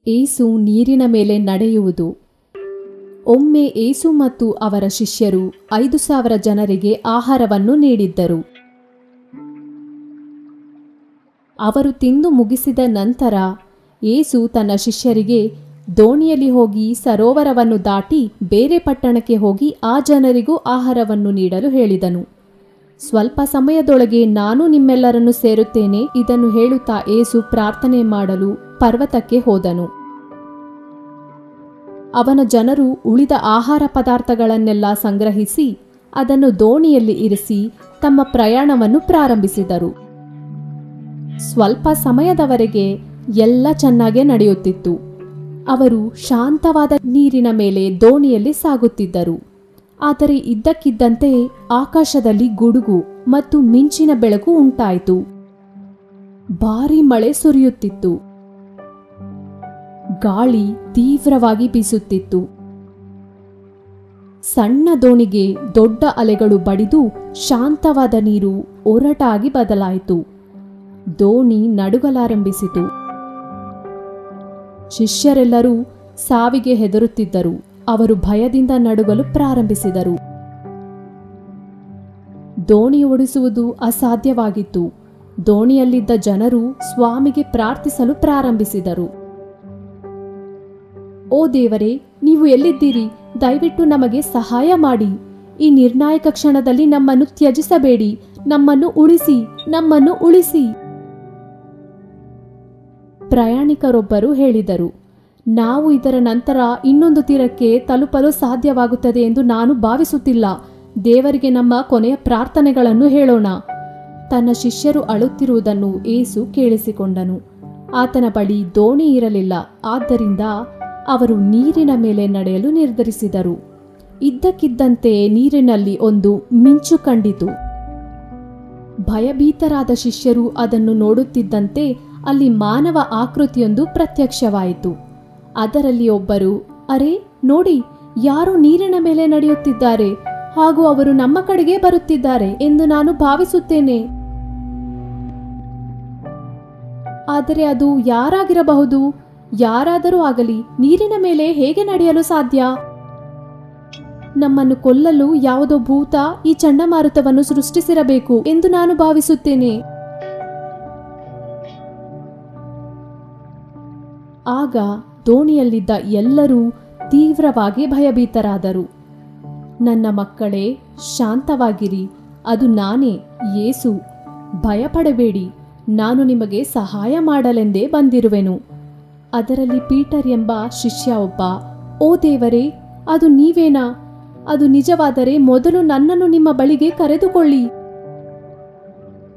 ಏಸು ನೀರಿನ ಮೇಲೆ ನಡೆಯುವುದು. ಒಮ್ಮೆ ಏಸು ಮತ್ತು ಅವರ ಶಿಷ್ಯರು 5,000 ಜನರಿಗೆ ಆಹಾರವನ್ನು ನೀಡಿದ್ದರು. ಅವರು ತಿಂದು ಮುಗಿಸಿದ ನಂತರ ಏಸು ತನ್ನ ಶಿಷ್ಯರಿಗೆ ದೋಣಿಯಲ್ಲಿ ಹೋಗಿ ಸರೋವರವನ್ನು ದಾಟಿ ಬೇರೆ ಪಟ್ಟಣಕ್ಕೆ ಹೋಗಿ ಆ ಜನರಿಗೂ ಆಹಾರವನ್ನು ನೀಡಲು ಹೇಳಿದನು. ಸ್ವಲ್ಪ ಸಮಯದೊಳಗೆ ನಾನು ನಿಮ್ಮೆಲ್ಲರನ್ನು ಸೇರುತ್ತೇನೆ. ಇದನ್ನು ಹೇಳುತ್ತಾ ಏಸು ಪ್ರಾರ್ಥನೆ ಮಾಡಲು ಪರ್ವತಕ್ಕೆ ಹೋದನು. ಅವನ ಜನರು ಉಳಿದ ಆಹಾರ ಪದಾರ್ಥಗಳನ್ನೆಲ್ಲ ಸಂಗ್ರಹಿಸಿ ಅದನ್ನು ದೋಣಿಯಲ್ಲಿ ಇರಿಸಿ ತಮ್ಮ ಪ್ರಯಾಣವನ್ನು ಪ್ರಾರಂಭಿಸಿದರು. ಸ್ವಲ್ಪ ಸಮಯದವರೆಗೆ ಎಲ್ಲ ಚೆನ್ನಾಗೇ ನಡೆಯುತ್ತಿತ್ತು. ಅವರು ಶಾಂತವಾದ ನೀರಿನ ಮೇಲೆ ದೋಣಿಯಲ್ಲಿ ಸಾಗುತ್ತಿದ್ದರು. ಆದರೆ ಇದ್ದಕ್ಕಿದ್ದಂತೆ ಆಕಾಶದಲ್ಲಿ ಗುಡುಗು ಮತ್ತು ಮಿಂಚಿನ ಬೆಳಕು ಉಂಟಾಯಿತು. ಭಾರೀ ಮಳೆ ಸುರಿಯುತ್ತಿತ್ತು. ಗಾಳಿ ತೀವ್ರವಾಗಿ ಬೀಸುತ್ತಿತ್ತು. ಸಣ್ಣ ದೋಣಿಗೆ ದೊಡ್ಡ ಅಲೆಗಳು ಬಡಿದು ಶಾಂತವಾದ ನೀರು ಒರಟಾಗಿ ಬದಲಾಯಿತು. ದೋಣಿ ನಡುಗಲಾರಂಭಿಸಿತು. ಶಿಷ್ಯರೆಲ್ಲರೂ ಸಾವಿಗೆ ಹೆದರುತ್ತಿದ್ದರು. ಅವರು ಭಯದಿಂದ ನಡುಗಲು ಪ್ರಾರಂಭಿಸಿದರು. ದೋಣಿ ಓಡಿಸುವುದು ಅಸಾಧ್ಯವಾಗಿತ್ತು. ದೋಣಿಯಲ್ಲಿದ್ದ ಜನರು ಸ್ವಾಮಿಗೆ ಪ್ರಾರ್ಥಿಸಲು ಪ್ರಾರಂಭಿಸಿದರು. ಓ ದೇವರೇ, ನೀವು ಎಲ್ಲಿದ್ದೀರಿ? ದಯವಿಟ್ಟು ನಮಗೆ ಸಹಾಯ ಮಾಡಿ. ಈ ನಿರ್ಣಾಯಕ ಕ್ಷಣದಲ್ಲಿ ನಮ್ಮನ್ನು ತ್ಯಜಿಸಬೇಡಿ. ನಮ್ಮನ್ನು ಉಳಿಸಿ, ನಮ್ಮನ್ನು ಉಳಿಸಿ. ಪ್ರಯಾಣಿಕರೊಬ್ಬರು ಹೇಳಿದರು, ನಾವು ಇದರ ನಂತರ ಇನ್ನೊಂದು ತೀರಕ್ಕೆ ತಲುಪಲು ಸಾಧ್ಯವಾಗುತ್ತದೆ ಎಂದು ನಾನು ಭಾವಿಸುತ್ತಿಲ್ಲ. ದೇವರಿಗೆ ನಮ್ಮ ಕೊನೆಯ ಪ್ರಾರ್ಥನೆಗಳನ್ನು ಹೇಳೋಣ. ತನ್ನ ಶಿಷ್ಯರು ಅಳುತ್ತಿರುವುದನ್ನು ಏಸು ಕೇಳಿಸಿಕೊಂಡನು. ಆತನ ಬಳಿ ದೋಣಿ ಇರಲಿಲ್ಲ. ಆದ್ದರಿಂದ ಅವರು ನೀರಿನ ಮೇಲೆ ನಡೆಯಲು ನಿರ್ಧರಿಸಿದರು. ಇದ್ದಕ್ಕಿದ್ದಂತೆ ನೀರಿನಲ್ಲಿ ಒಂದು ಮಿಂಚು ಕಂಡಿತು. ಭಯಭೀತರಾದ ಶಿಷ್ಯರು ಅದನ್ನು ನೋಡುತ್ತಿದ್ದಂತೆ ಅಲ್ಲಿ ಮಾನವ ಆಕೃತಿಯೊಂದು ಪ್ರತ್ಯಕ್ಷವಾಯಿತು. ಅದರಲ್ಲಿ ಒಬ್ಬರು, ಅರೆ ನೋಡಿ, ಯಾರೋ ನೀರಿನ ಮೇಲೆ ನಡೆಯುತ್ತಿದ್ದಾರೆ ಹಾಗೂ ಅವರು ನಮ್ಮ ಕಡೆಗೆ ಬರುತ್ತಿದ್ದಾರೆ ಎಂದು ನಾನು ಭಾವಿಸುತ್ತೇನೆ. ಆದರೆ ಅದು ಯಾರಾಗಿರಬಹುದು? ಯಾರಾದರೂ ಆಗಲಿ ನೀರಿನ ಮೇಲೆ ಹೇಗೆ ನಡೆಯಲು ಸಾಧ್ಯ? ನಮ್ಮನ್ನು ಕೊಲ್ಲಲು ಯಾವುದೋ ಭೂತ ಈ ಚಂಡಮಾರುತವನ್ನು ಸೃಷ್ಟಿಸಿರಬೇಕು ಎಂದು ನಾನು ಭಾವಿಸುತ್ತೇನೆ. ಆಗ ದೋಣಿಯಲ್ಲಿದ್ದ ಎಲ್ಲರೂ ತೀವ್ರವಾಗಿ ಭಯಭೀತರಾದರು. ನನ್ನ ಮಕ್ಕಳೇ, ಶಾಂತವಾಗಿರಿ. ಅದು ನಾನೇ, ಯೇಸು. ಭಯಪಡಬೇಡಿ. ನಾನು ನಿಮಗೆ ಸಹಾಯ ಮಾಡಲೆಂದೇ ಬಂದಿರುವೆನು. ಅದರಲ್ಲಿ ಪೀಟರ್ ಎಂಬ ಶಿಷ್ಯ ಒಬ್ಬ, ಓ ದೇವರೇ, ಅದು ನೀವೇನಾ? ಅದು ನಿಜವಾದರೆ ಮೊದಲು ನನ್ನನ್ನು ನಿಮ್ಮ ಬಳಿಗೆ ಕರೆದುಕೊಳ್ಳಿ.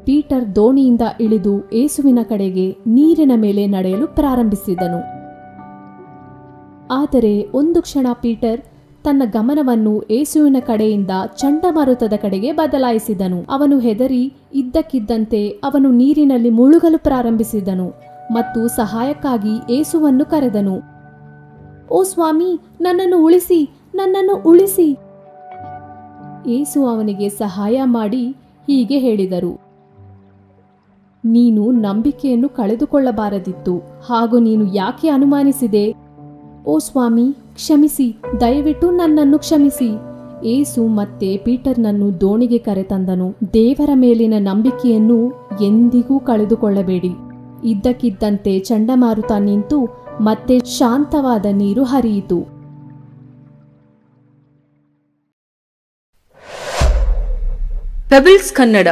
ಪೀಟರ್ ದೋಣಿಯಿಂದ ಇಳಿದು ಏಸುವಿನ ಕಡೆಗೆ ನೀರಿನ ಮೇಲೆ ನಡೆಯಲು ಪ್ರಾರಂಭಿಸಿದನು. ಆದರೆ ಒಂದು ಕ್ಷಣ ಪೀಟರ್ ತನ್ನ ಗಮನವನ್ನು ಏಸುವಿನ ಕಡೆಯಿಂದ ಚಂಡಮಾರುತದ ಕಡೆಗೆ ಬದಲಾಯಿಸಿದನು. ಅವನು ಹೆದರಿ ಇದ್ದಕ್ಕಿದ್ದಂತೆ ಅವನು ನೀರಿನಲ್ಲಿ ಮುಳುಗಲು ಪ್ರಾರಂಭಿಸಿದನು ಮತ್ತು ಸಹಾಯಕ್ಕಾಗಿ ಏಸುವನ್ನು ಕರೆದನು. ಓ ಸ್ವಾಮಿ, ನನ್ನನ್ನು ಉಳಿಸಿ, ನನ್ನನ್ನು ಉಳಿಸಿ. ಏಸು ಅವನಿಗೆ ಸಹಾಯ ಮಾಡಿ ಹೀಗೆ ಹೇಳಿದರು, ನೀನು ನಂಬಿಕೆಯನ್ನು ಕಳೆದುಕೊಳ್ಳಬಾರದಿತ್ತು. ಹಾಗೂ ನೀನು ಯಾಕೆ ಅನುಮಾನಿಸಿದೆ? ಓ ಸ್ವಾಮಿ, ಕ್ಷಮಿಸಿ, ದಯವಿಟ್ಟು ನನ್ನನ್ನು ಕ್ಷಮಿಸಿ. ಏಸು ಮತ್ತೆ ಪೀಟರ್ನನ್ನು ದೋಣಿಗೆ ಕರೆತಂದನು. ದೇವರ ಮೇಲಿನ ನಂಬಿಕೆಯನ್ನು ಎಂದಿಗೂ ಕಳೆದುಕೊಳ್ಳಬೇಡಿ. ಇದ್ದಕ್ಕಿದ್ದಂತೆ ಚಂಡಮಾರುತ ನಿಂತು ಮತ್ತೆ ಶಾಂತವಾದ ನೀರು ಹರಿಯಿತು. ಪೆಬಲ್ಸ್ ಕನ್ನಡ